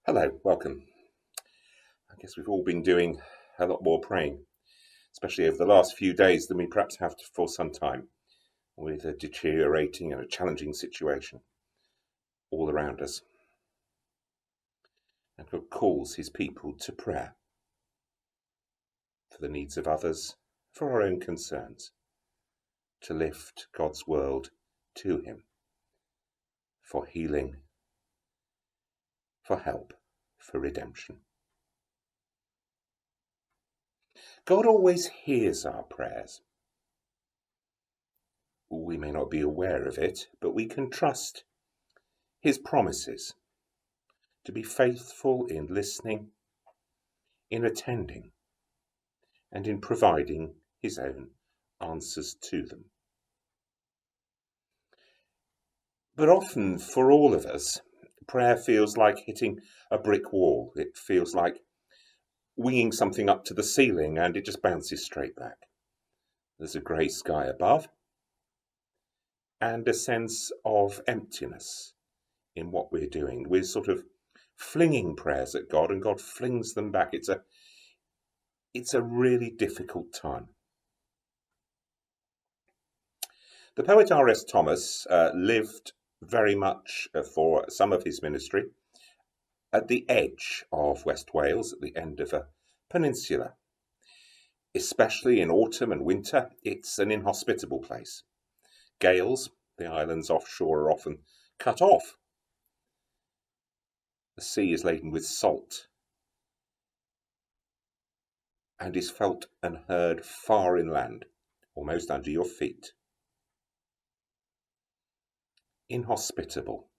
Hello, welcome. I guess we've all been doing a lot more praying, especially over the last few days than we perhaps have for some time, with a deteriorating and a challenging situation all around us. And God calls his people to prayer for the needs of others, for our own concerns, to lift God's world to him, for healing, for help, for redemption. God always hears our prayers. We may not be aware of it, but we can trust his promises to be faithful in listening, in attending, and in providing his own answers to them. But often, for all of us, prayer feels like hitting a brick wall. It feels like winging something up to the ceiling and it just bounces straight back. There's a grey sky above and a sense of emptiness in what we're doing. We're sort of flinging prayers at God and God flings them back. It's a really difficult time. The poet R.S. Thomas lived very much for some of his ministry at the edge of West Wales, at the end of a peninsula. Especially in autumn and winter, it's an inhospitable place. Gales, the islands offshore, are often cut off. The sea is laden with salt and is felt and heard far inland, almost under your feet. Inhospitable.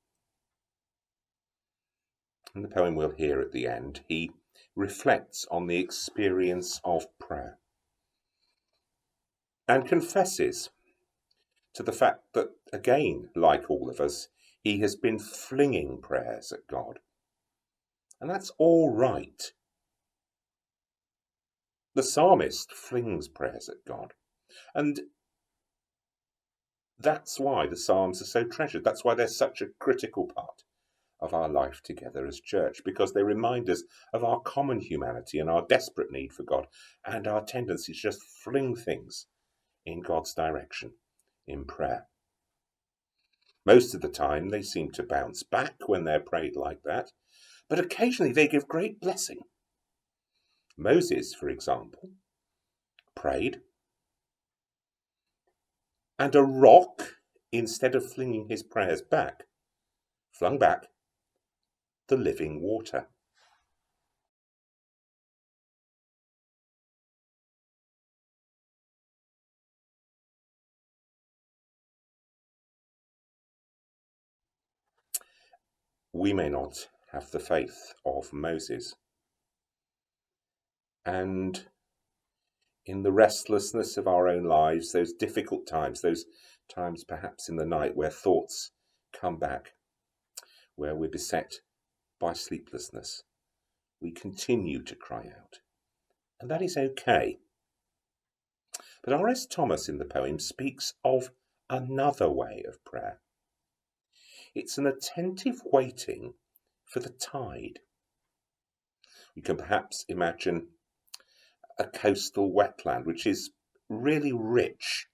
In the poem we'll hear at the end, he reflects on the experience of prayer and confesses to the fact that, again, like all of us, he has been flinging prayers at God. And that's all right. The psalmist flings prayers at God. And that's why the Psalms are so treasured. That's why they're such a critical part of our life together as church, because they remind us of our common humanity and our desperate need for God and our tendency to just fling things in God's direction in prayer. Most of the time they seem to bounce back when they're prayed like that, but occasionally they give great blessing. Moses, for example, prayed, and a rock, instead of flinging his prayers back, flung back the living water. We may not have the faith of Moses. And in the restlessness of our own lives, those difficult times, those times perhaps in the night where thoughts come back, where we're beset by sleeplessness, we continue to cry out. And that is okay. But R.S. Thomas in the poem speaks of another way of prayer. It's an attentive waiting for the tide. You can perhaps imagine a coastal wetland which is really rich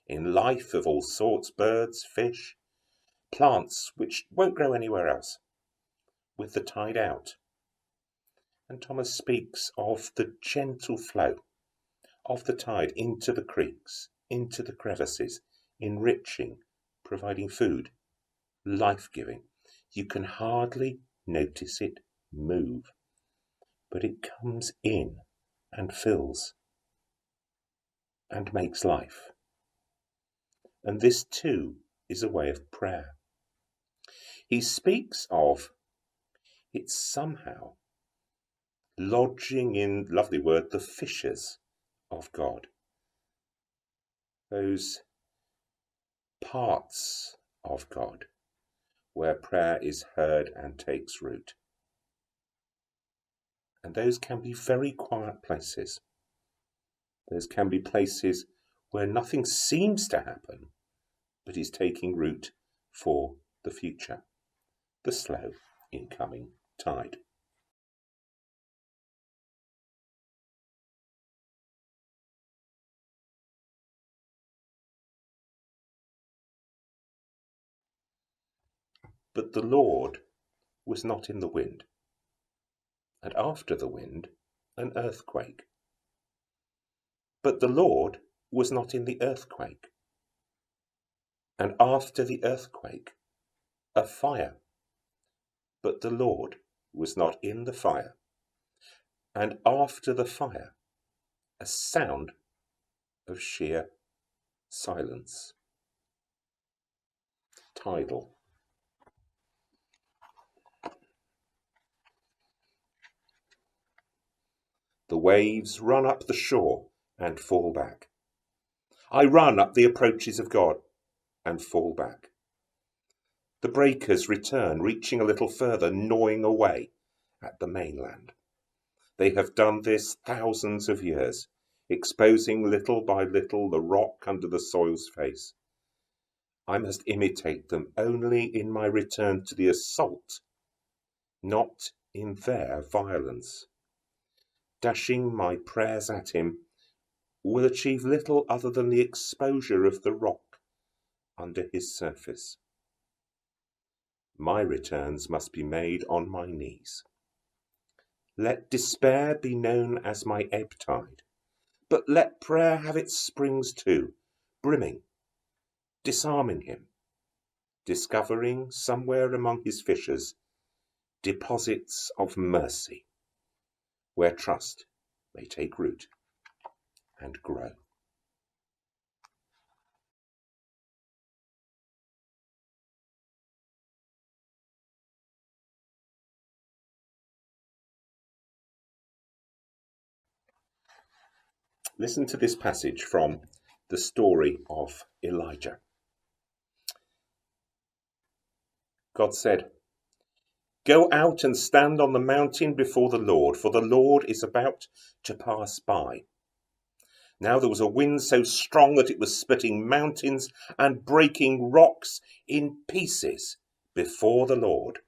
in life of all sorts, birds, fish, plants which won't grow anywhere else, with the tide out. And Thomas speaks of the gentle flow of the tide into the creeks, into the crevices, enriching, providing food, life-giving. You can hardly notice it move, but it comes in and fills and makes life. And this too is a way of prayer. He speaks of it somehow lodging in, lovely word, the fissures of God. Those parts of God where prayer is heard and takes root. And those can be very quiet places. Those can be places where nothing seems to happen, but is taking root for the future, the slow incoming tide. But the Lord was not in the wind, and after the wind an earthquake. But the Lord was not in the earthquake, and after the earthquake a fire. But the Lord was not in the fire, and after the fire a sound of sheer silence. Tidal. The waves run up the shore and fall back. I run up the approaches of God and fall back. The breakers return, reaching a little further, gnawing away at the mainland. They have done this thousands of years, exposing little by little the rock under the soil's face. I must imitate them only in my return to the assault, not in their violence. Dashing my prayers at him will achieve little other than the exposure of the rock under his surface. My returns must be made on my knees. Let despair be known as my ebb tide, but let prayer have its springs too, brimming, disarming him, discovering somewhere among his fissures deposits of mercy, where trust may take root and grow. Listen to this passage from the story of Elijah. God said, "Go out and stand on the mountain before the Lord, for the Lord is about to pass by." Now there was a wind so strong that it was splitting mountains and breaking rocks in pieces before the Lord.